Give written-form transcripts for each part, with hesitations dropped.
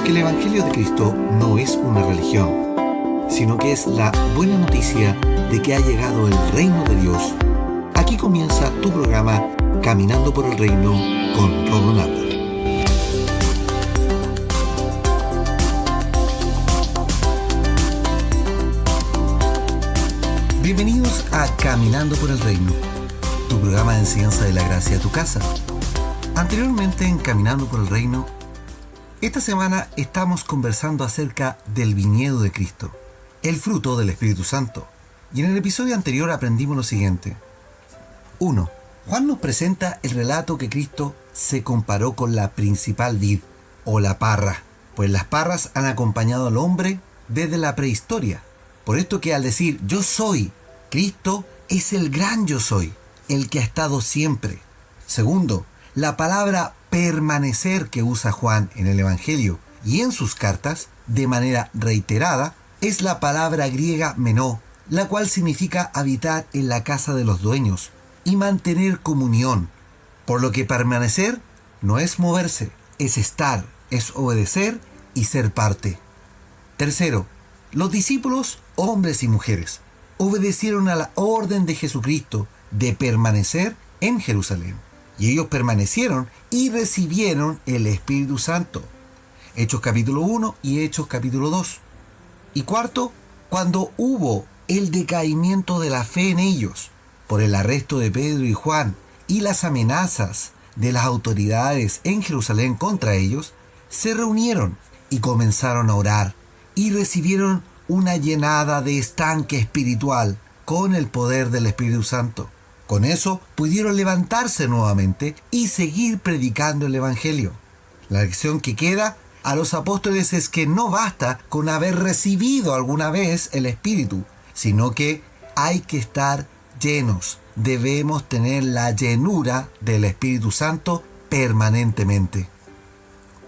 Porque el Evangelio de Cristo no es una religión, sino que es la buena noticia de que ha llegado el reino de Dios. Aquí comienza tu programa Caminando por el Reino con Rodo Nava. Bienvenidos a Caminando por el Reino, tu programa de enseñanza de la gracia a tu casa. Anteriormente en Caminando por el Reino, esta semana estamos conversando acerca del viñedo de Cristo, el fruto del Espíritu Santo. Y en el episodio anterior aprendimos lo siguiente. 1. Juan nos presenta el relato que Cristo se comparó con la principal vid, o la parra, pues las parras han acompañado al hombre desde la prehistoria. Por esto que al decir yo soy, Cristo es el gran yo soy, el que ha estado siempre. 2. La palabra permanecer que usa Juan en el Evangelio y en sus cartas, de manera reiterada, es la palabra griega menó, la cual significa habitar en la casa de los dueños y mantener comunión. Por lo que permanecer no es moverse, es estar, es obedecer y ser parte. 3. Los discípulos, hombres y mujeres, obedecieron a la orden de Jesucristo de permanecer en Jerusalén. Y ellos permanecieron y recibieron el Espíritu Santo. Hechos capítulo 1 y Hechos capítulo 2. Y 4, cuando hubo el decaimiento de la fe en ellos, por el arresto de Pedro y Juan y las amenazas de las autoridades en Jerusalén contra ellos, se reunieron y comenzaron a orar y recibieron una llenada de estanque espiritual con el poder del Espíritu Santo. Con eso pudieron levantarse nuevamente y seguir predicando el Evangelio. La lección que queda a los apóstoles es que no basta con haber recibido alguna vez el Espíritu, sino que hay que estar llenos. Debemos tener la llenura del Espíritu Santo permanentemente.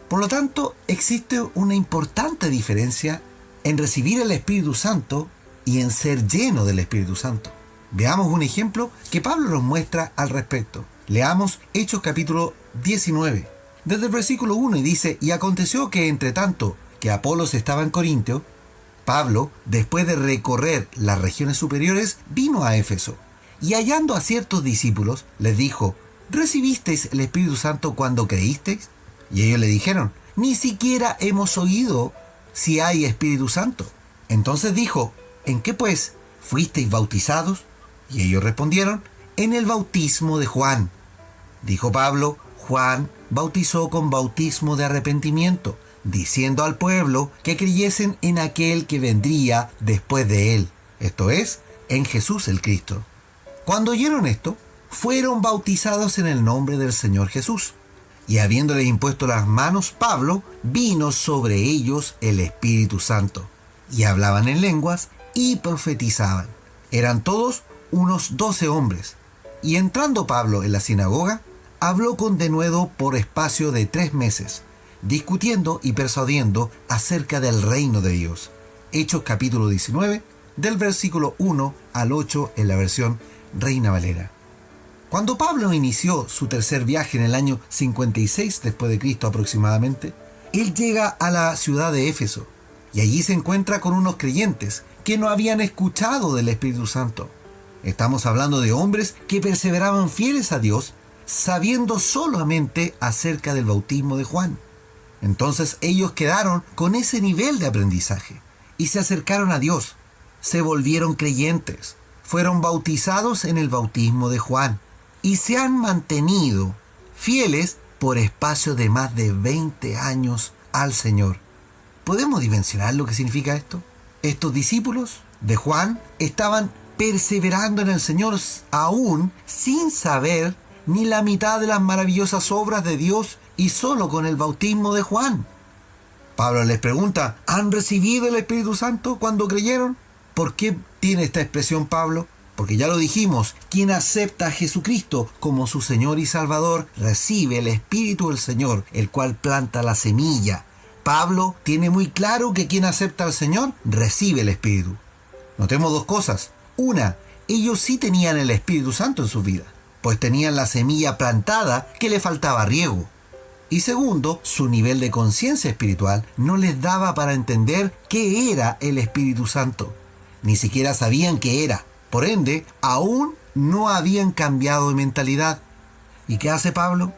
Por lo tanto, existe una importante diferencia en recibir el Espíritu Santo y en ser lleno del Espíritu Santo. Veamos un ejemplo que Pablo nos muestra al respecto. Leamos Hechos capítulo 19, desde el versículo 1, y dice: Y aconteció que entre tanto que Apolos estaba en Corintio, Pablo, después de recorrer las regiones superiores, vino a Éfeso. Y hallando a ciertos discípulos, les dijo: ¿Recibisteis el Espíritu Santo cuando creísteis? Y ellos le dijeron: Ni siquiera hemos oído si hay Espíritu Santo. Entonces dijo: ¿En qué pues fuisteis bautizados? Y ellos respondieron: en el bautismo de Juan. Dijo Pablo: Juan bautizó con bautismo de arrepentimiento, diciendo al pueblo que creyesen en aquel que vendría después de él, esto es, en Jesús el Cristo. Cuando oyeron esto, fueron bautizados en el nombre del Señor Jesús. Y habiéndoles impuesto las manos Pablo, vino sobre ellos el Espíritu Santo. Y hablaban en lenguas y profetizaban. Eran todos unos 12 hombres. Y entrando Pablo en la sinagoga, habló con denuedo por espacio de 3 meses, discutiendo y persuadiendo acerca del reino de Dios. Hechos capítulo 19, del versículo 1 al 8 en la versión Reina Valera. Cuando Pablo inició su tercer viaje en el año 56 después de Cristo aproximadamente, él llega a la ciudad de Éfeso y allí se encuentra con unos creyentes que no habían escuchado del Espíritu Santo. Estamos hablando de hombres que perseveraban fieles a Dios, sabiendo solamente acerca del bautismo de Juan. Entonces ellos quedaron con ese nivel de aprendizaje y se acercaron a Dios, se volvieron creyentes, fueron bautizados en el bautismo de Juan y se han mantenido fieles por espacio de más de 20 años al Señor. ¿Podemos dimensionar lo que significa esto? Estos discípulos de Juan estaban perseverando en el Señor aún sin saber ni la mitad de las maravillosas obras de Dios y solo con el bautismo de Juan. Pablo les pregunta: ¿han recibido el Espíritu Santo cuando creyeron? ¿Por qué tiene esta expresión Pablo? Porque ya lo dijimos, quien acepta a Jesucristo como su Señor y Salvador recibe el Espíritu del Señor, el cual planta la semilla. Pablo tiene muy claro que quien acepta al Señor recibe el Espíritu. Notemos 2 cosas. Una, ellos sí tenían el Espíritu Santo en sus vidas, pues tenían la semilla plantada que le faltaba riego. Y segundo, su nivel de conciencia espiritual no les daba para entender qué era el Espíritu Santo. Ni siquiera sabían qué era. Por ende, aún no habían cambiado de mentalidad. ¿Y qué hace Pablo?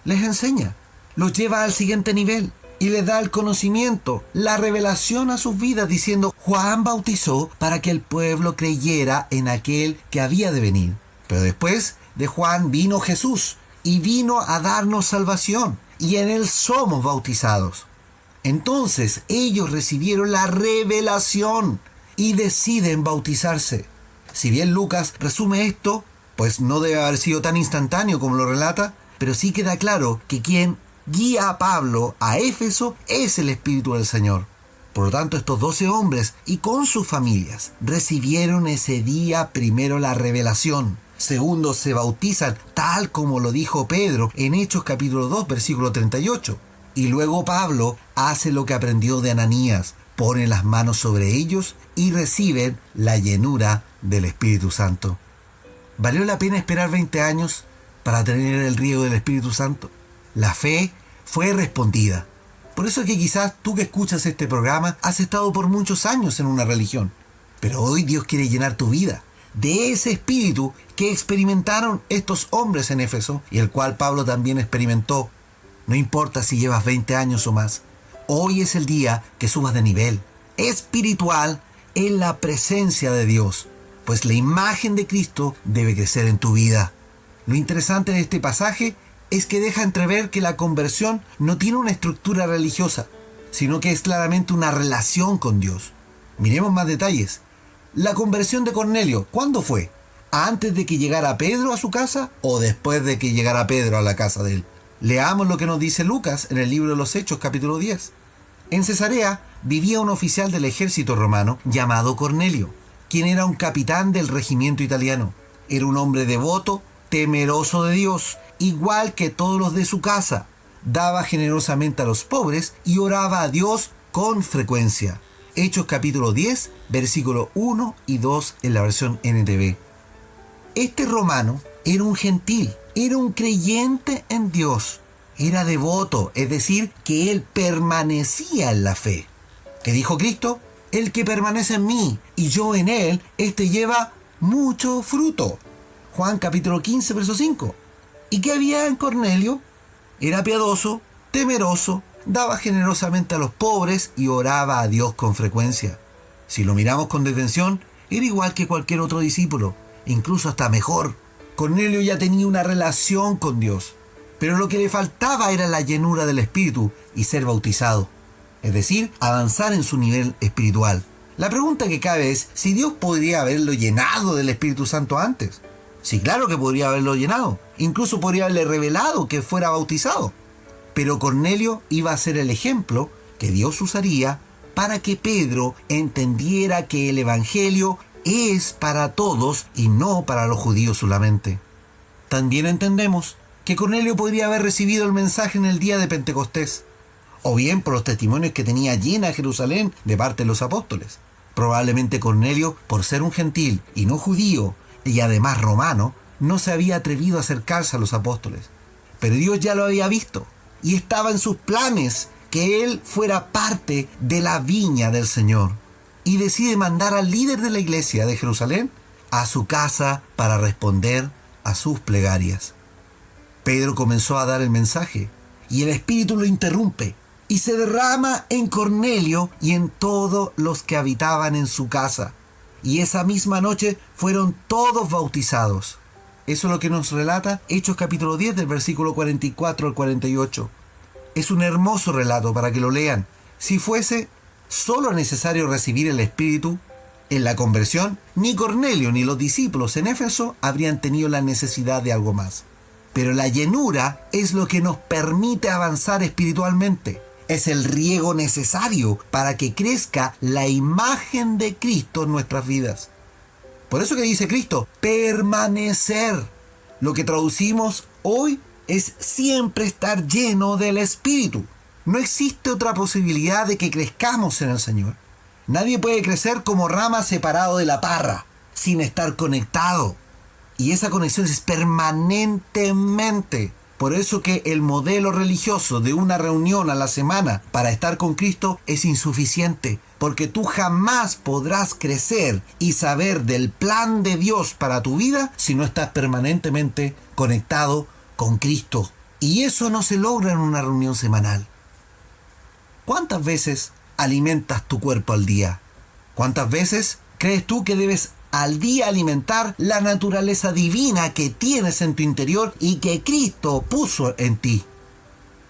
Les enseña, los lleva al siguiente nivel y les da el conocimiento, la revelación a sus vidas, diciendo: Juan bautizó para que el pueblo creyera en aquel que había de venir. Pero después de Juan vino Jesús y vino a darnos salvación, y en él somos bautizados. Entonces ellos recibieron la revelación y deciden bautizarse. Si bien Lucas resume esto, pues no debe haber sido tan instantáneo como lo relata, pero sí queda claro que quien guía a Pablo a Éfeso es el Espíritu del Señor. Por lo tanto, estos 12 hombres y con sus familias recibieron ese día primero la revelación. Segundo, se bautizan tal como lo dijo Pedro en Hechos capítulo 2, versículo 38. Y luego Pablo hace lo que aprendió de Ananías, pone las manos sobre ellos y reciben la llenura del Espíritu Santo. ¿Valió la pena esperar 20 años para tener el riego del Espíritu Santo? La fe fue respondida. Por eso es que quizás tú que escuchas este programa has estado por muchos años en una religión, pero hoy Dios quiere llenar tu vida de ese espíritu que experimentaron estos hombres en Éfeso y el cual Pablo también experimentó. No importa si llevas 20 años o más, hoy es el día que subas de nivel espiritual en la presencia de Dios, pues la imagen de Cristo debe crecer en tu vida. Lo interesante de este pasaje es que deja entrever que la conversión no tiene una estructura religiosa, sino que es claramente una relación con Dios. Miremos más detalles. La conversión de Cornelio, ¿cuándo fue? ¿Antes de que llegara Pedro a su casa o después de que llegara Pedro a la casa de él? Leamos lo que nos dice Lucas en el libro de los Hechos, capítulo 10. En Cesarea vivía un oficial del ejército romano llamado Cornelio, quien era un capitán del regimiento italiano. Era un hombre devoto, temeroso de Dios, igual que todos los de su casa. Daba generosamente a los pobres y oraba a Dios con frecuencia. Hechos capítulo 10, versículo 1 y 2 en la versión NTV. Este romano era un gentil, era un creyente en Dios, era devoto, es decir, que él permanecía en la fe. ¿Qué dijo Cristo? El que permanece en mí y yo en él, este lleva mucho fruto. Juan capítulo 15, verso 5. ¿Y qué había en Cornelio? Era piadoso, temeroso, daba generosamente a los pobres y oraba a Dios con frecuencia. Si lo miramos con detención, era igual que cualquier otro discípulo, incluso hasta mejor. Cornelio ya tenía una relación con Dios, pero lo que le faltaba era la llenura del Espíritu y ser bautizado, es decir, avanzar en su nivel espiritual. La pregunta que cabe es si Dios podría haberlo llenado del Espíritu Santo antes. Sí, claro que podría haberlo llenado, incluso podría haberle revelado que fuera bautizado. Pero Cornelio iba a ser el ejemplo que Dios usaría para que Pedro entendiera que el Evangelio es para todos y no para los judíos solamente. También entendemos que Cornelio podría haber recibido el mensaje en el día de Pentecostés, o bien por los testimonios que tenía llena Jerusalén de parte de los apóstoles. Probablemente Cornelio, por ser un gentil y no judío, y además romano, no se había atrevido a acercarse a los apóstoles. Pero Dios ya lo había visto, y estaba en sus planes que él fuera parte de la viña del Señor. Y decide mandar al líder de la iglesia de Jerusalén a su casa para responder a sus plegarias. Pedro comenzó a dar el mensaje, y el Espíritu lo interrumpe, y se derrama en Cornelio y en todos los que habitaban en su casa. Y esa misma noche fueron todos bautizados. Eso es lo que nos relata Hechos capítulo 10 del versículo 44 al 48. Es un hermoso relato para que lo lean. Si fuese solo necesario recibir el Espíritu en la conversión, ni Cornelio ni los discípulos en Éfeso habrían tenido la necesidad de algo más. Pero la llenura es lo que nos permite avanzar espiritualmente. Es el riego necesario para que crezca la imagen de Cristo en nuestras vidas. Por eso que dice Cristo, permanecer. Lo que traducimos hoy es siempre estar lleno del Espíritu. No existe otra posibilidad de que crezcamos en el Señor. Nadie puede crecer como rama separado de la parra, sin estar conectado. Y esa conexión es permanentemente. Por eso que el modelo religioso de una reunión a la semana para estar con Cristo es insuficiente, porque tú jamás podrás crecer y saber del plan de Dios para tu vida si no estás permanentemente conectado con Cristo. Y eso no se logra en una reunión semanal. ¿Cuántas veces alimentas tu cuerpo al día? ¿Cuántas veces crees tú que debes al día alimentar la naturaleza divina que tienes en tu interior y que Cristo puso en ti?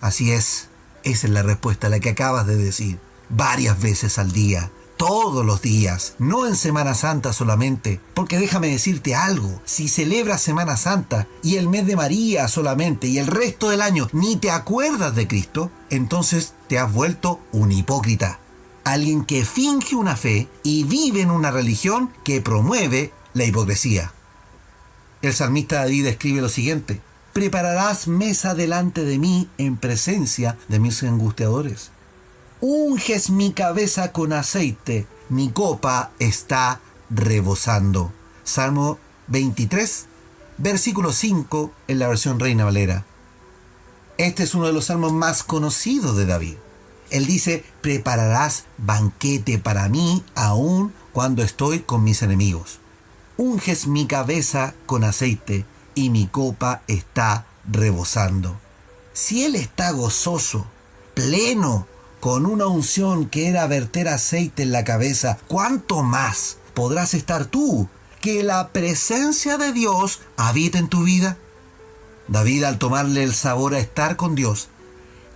Así es, esa es la respuesta a la que acabas de decir. Varias veces al día, todos los días, no en Semana Santa solamente, porque déjame decirte algo, si celebras Semana Santa y el mes de María solamente y el resto del año ni te acuerdas de Cristo, entonces te has vuelto un hipócrita. Alguien que finge una fe y vive en una religión que promueve la hipocresía. El salmista David escribe lo siguiente: prepararás mesa delante de mí en presencia de mis angustiadores. Unges mi cabeza con aceite, mi copa está rebosando. Salmo 23, versículo 5 en la versión Reina Valera. Este es uno de los salmos más conocidos de David. Él dice: prepararás banquete para mí aún cuando estoy con mis enemigos. Unges mi cabeza con aceite y mi copa está rebosando. Si él está gozoso, pleno, con una unción que era verter aceite en la cabeza, ¿cuánto más podrás estar tú que la presencia de Dios habita en tu vida? David, al tomarle el sabor a estar con Dios,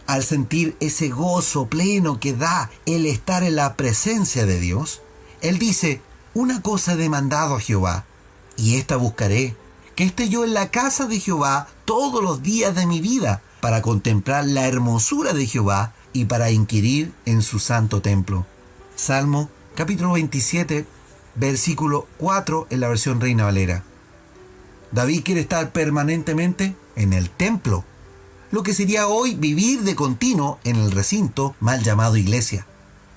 al sentir ese gozo pleno que da el estar en la presencia de Dios, él dice: una cosa he demandado a Jehová, y esta buscaré, que esté yo en la casa de Jehová todos los días de mi vida, para contemplar la hermosura de Jehová y para inquirir en su santo templo. Salmo capítulo 27, versículo 4 en la versión Reina Valera. David quiere estar permanentemente en el templo, lo que sería hoy vivir de continuo en el recinto mal llamado iglesia,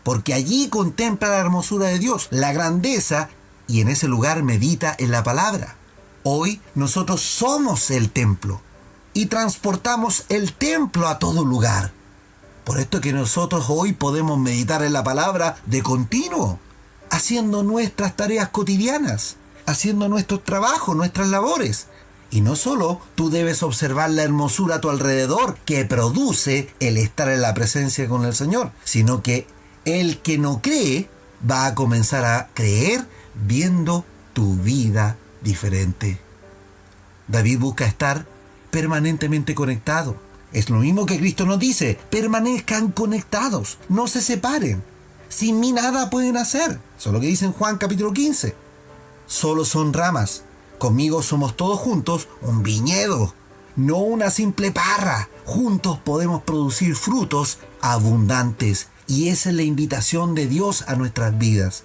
porque allí contempla la hermosura de Dios, la grandeza, y en ese lugar medita en la palabra. Hoy nosotros somos el templo y transportamos el templo a todo lugar. Por esto que nosotros hoy podemos meditar en la palabra de continuo, haciendo nuestras tareas cotidianas, haciendo nuestros trabajos, nuestras labores. Y no solo tú debes observar la hermosura a tu alrededor que produce el estar en la presencia con el Señor, sino que el que no cree va a comenzar a creer viendo tu vida diferente. David busca estar permanentemente conectado. Es lo mismo que Cristo nos dice: permanezcan conectados, no se separen. Sin mí nada pueden hacer. Eso es lo que dice en Juan capítulo 15. Solo son ramas. Conmigo somos todos juntos un viñedo, no una simple parra. Juntos podemos producir frutos abundantes. Y esa es la invitación de Dios a nuestras vidas.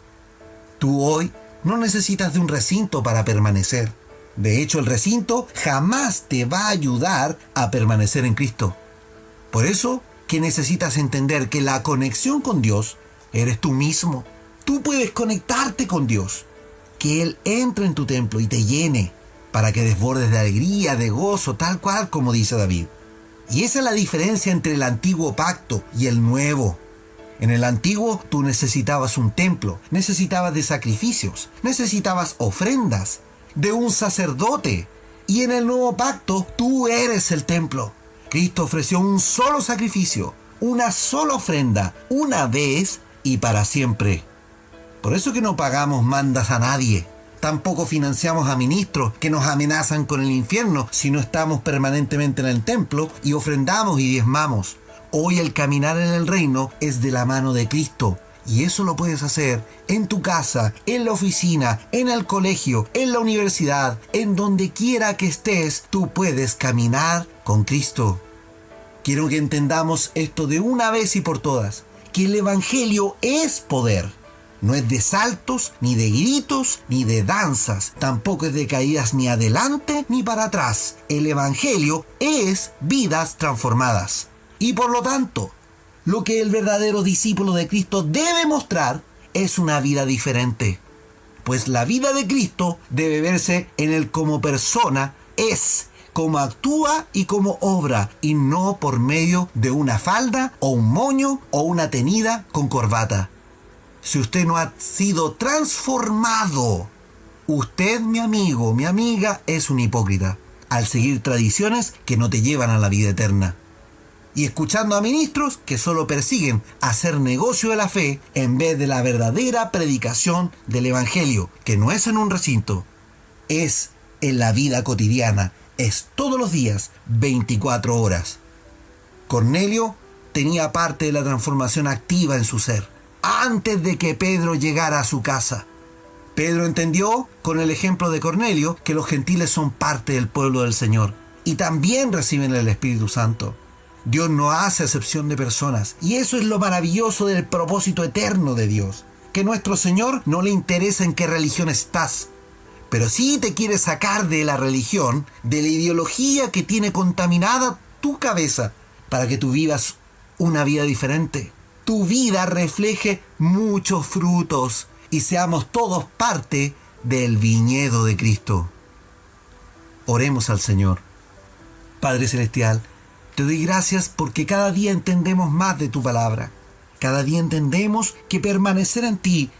Tú hoy no necesitas de un recinto para permanecer. De hecho, el recinto jamás te va a ayudar a permanecer en Cristo. Por eso que necesitas entender que la conexión con Dios eres tú mismo. Tú puedes conectarte con Dios, que Él entre en tu templo y te llene para que desbordes de alegría, de gozo, tal cual como dice David. Y esa es la diferencia entre el antiguo pacto y el nuevo. En el antiguo tú necesitabas un templo, necesitabas de sacrificios, necesitabas ofrendas, de un sacerdote. Y en el nuevo pacto tú eres el templo. Cristo ofreció un solo sacrificio, una sola ofrenda, una vez y para siempre. Por eso que no pagamos mandas a nadie. Tampoco financiamos a ministros que nos amenazan con el infierno si no estamos permanentemente en el templo y ofrendamos y diezmamos. Hoy el caminar en el reino es de la mano de Cristo. Y eso lo puedes hacer en tu casa, en la oficina, en el colegio, en la universidad, en donde quiera que estés, tú puedes caminar con Cristo. Quiero que entendamos esto de una vez y por todas, que el Evangelio es poder. No es de saltos, ni de gritos, ni de danzas. Tampoco es de caídas ni adelante ni para atrás. El Evangelio es vidas transformadas. Y por lo tanto, lo que el verdadero discípulo de Cristo debe mostrar es una vida diferente. Pues la vida de Cristo debe verse en él como persona, es cómo actúa y cómo obra, y no por medio de una falda o un moño o una tenida con corbata. Si usted no ha sido transformado, usted, mi amigo, mi amiga, es un hipócrita al seguir tradiciones que no te llevan a la vida eterna. Y escuchando a ministros que solo persiguen hacer negocio de la fe en vez de la verdadera predicación del Evangelio, que no es en un recinto, es en la vida cotidiana, es todos los días, 24 horas. Cornelio tenía parte de la transformación activa en su ser, antes de que Pedro llegara a su casa. Pedro entendió, con el ejemplo de Cornelio, que los gentiles son parte del pueblo del Señor y también reciben el Espíritu Santo. Dios no hace excepción de personas, y eso es lo maravilloso del propósito eterno de Dios, que nuestro Señor no le interesa en qué religión estás, pero sí te quiere sacar de la religión, de la ideología que tiene contaminada tu cabeza, para que tú vivas una vida diferente. Tu vida refleje muchos frutos y seamos todos parte del viñedo de Cristo. Oremos al Señor. Padre Celestial, te doy gracias porque cada día entendemos más de tu palabra. Cada día entendemos que permanecer en ti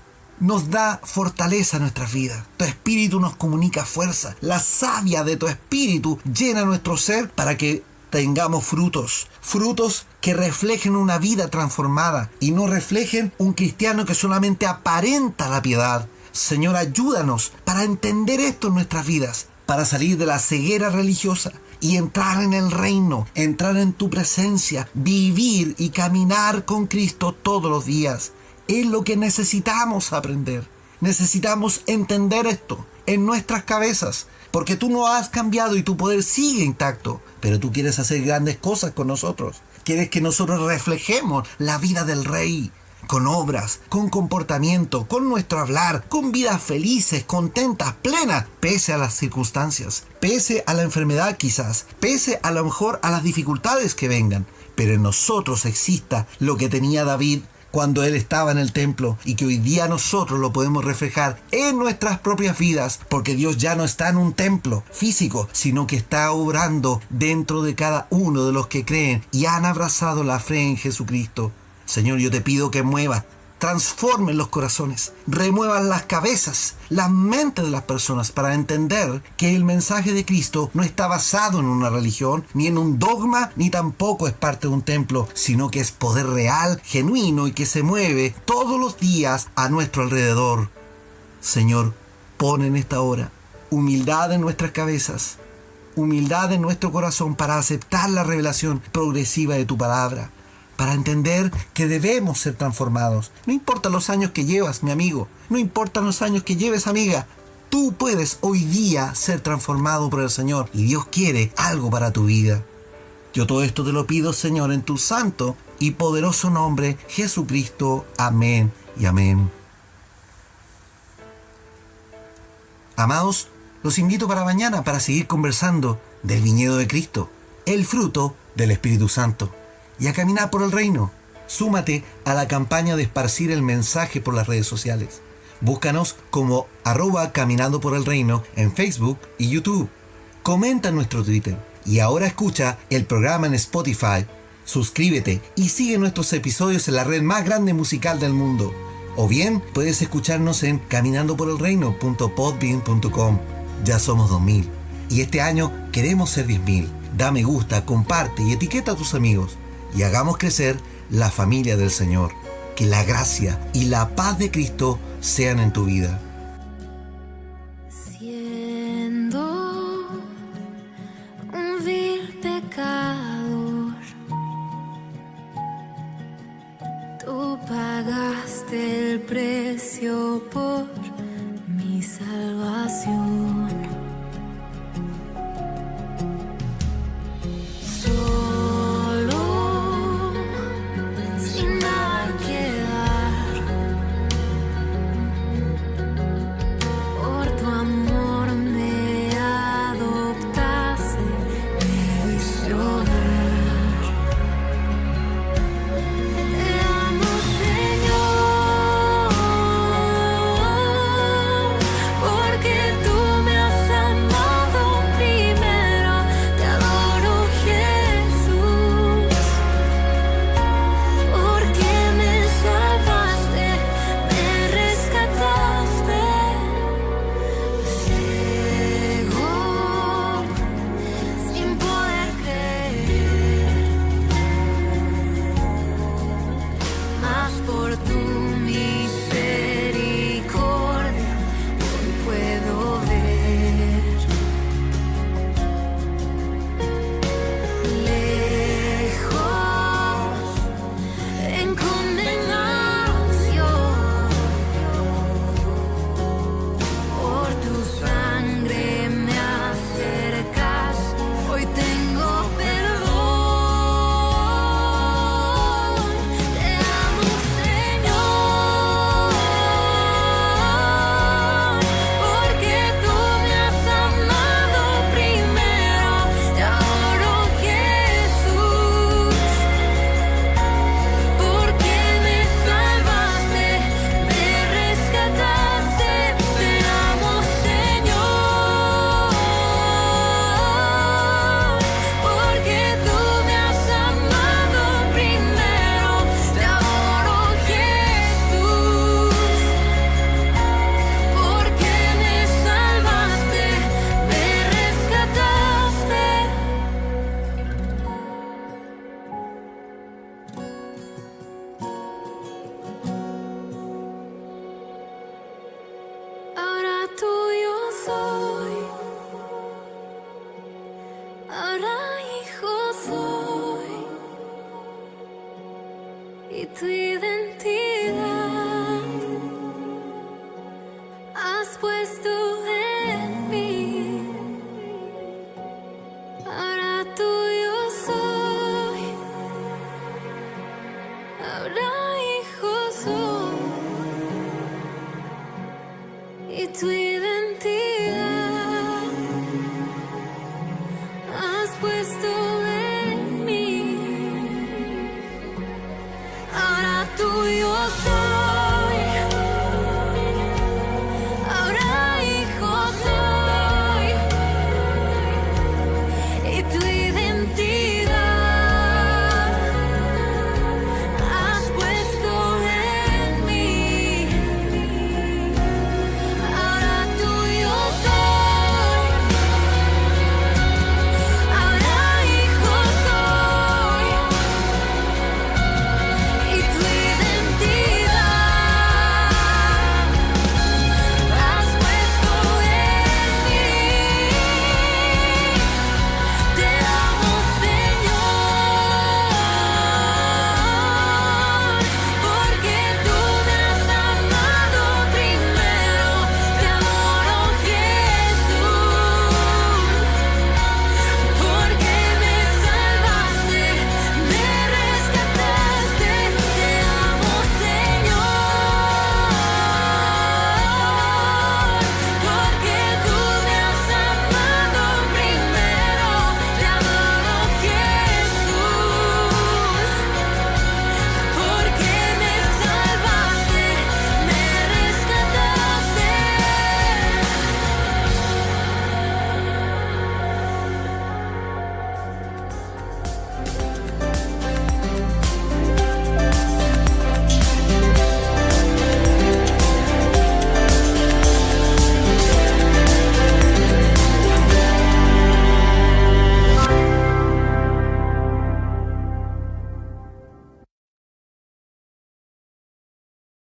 nos da fortaleza a nuestras vidas. Tu Espíritu nos comunica fuerza. La savia de tu Espíritu llena nuestro ser para que tengamos frutos. Frutos que reflejen una vida transformada y no reflejen un cristiano que solamente aparenta la piedad. Señor, ayúdanos para entender esto en nuestras vidas, para salir de la ceguera religiosa y entrar en el reino, entrar en tu presencia, vivir y caminar con Cristo todos los días. Es lo que necesitamos aprender. Necesitamos entender esto en nuestras cabezas, porque tú no has cambiado y tu poder sigue intacto, pero tú quieres hacer grandes cosas con nosotros. Quieres que nosotros reflejemos la vida del Rey, con obras, con comportamiento, con nuestro hablar, con vidas felices, contentas, plenas, pese a las circunstancias, pese a la enfermedad quizás, pese a lo mejor a las dificultades que vengan, pero en nosotros exista lo que tenía David cuando él estaba en el templo y que hoy día nosotros lo podemos reflejar en nuestras propias vidas, porque Dios ya no está en un templo físico, sino que está obrando dentro de cada uno de los que creen y han abrazado la fe en Jesucristo. Señor, yo te pido que muevas, transformen los corazones, remuevan las cabezas, las mentes de las personas para entender que el mensaje de Cristo no está basado en una religión, ni en un dogma, ni tampoco es parte de un templo, sino que es poder real, genuino y que se mueve todos los días a nuestro alrededor. Señor, pon en esta hora humildad en nuestras cabezas, humildad en nuestro corazón para aceptar la revelación progresiva de tu palabra, para entender que debemos ser transformados. No importa los años que llevas, mi amigo, no importa los años que lleves, amiga, tú puedes hoy día ser transformado por el Señor y Dios quiere algo para tu vida. Yo todo esto te lo pido, Señor, en tu santo y poderoso nombre, Jesucristo. Amén y amén. Amados, los invito para mañana para seguir conversando del viñedo de Cristo, el fruto del Espíritu Santo, y a caminar por el reino. Súmate a la campaña de esparcir el mensaje por las redes sociales. Búscanos como @caminando por el reino en Facebook y YouTube. Comenta en nuestro Twitter. Y ahora escucha el programa en Spotify. Suscríbete y sigue nuestros episodios en la red más grande musical del mundo. O bien puedes escucharnos en caminandoporelreino.podbean.com. Ya somos 2000 y este año queremos ser 10.000. Da me gusta, comparte y etiqueta a tus amigos y hagamos crecer la familia del Señor. Que la gracia y la paz de Cristo sean en tu vida. Siendo un vil pecador, tú pagaste el precio por mi salvación. Your lejos, en condenación. Por tu sangre me acercas, hoy tengo perdón. Te amo, Señor, porque tú me has amado primero. Te adoro, Jesús, porque me salvaste, me rescataste. Te amo, Señor, porque tú me has amado primero. Te adoro, Jesús, porque me salvaste, me rescataste. Ahora tuyo soy, ahora hijo soy, y tu identidad has puesto en mí. Ahora tuyo soy, ahora hijo soy, y tu identidad has puesto en mí. Ahora tuyo soy.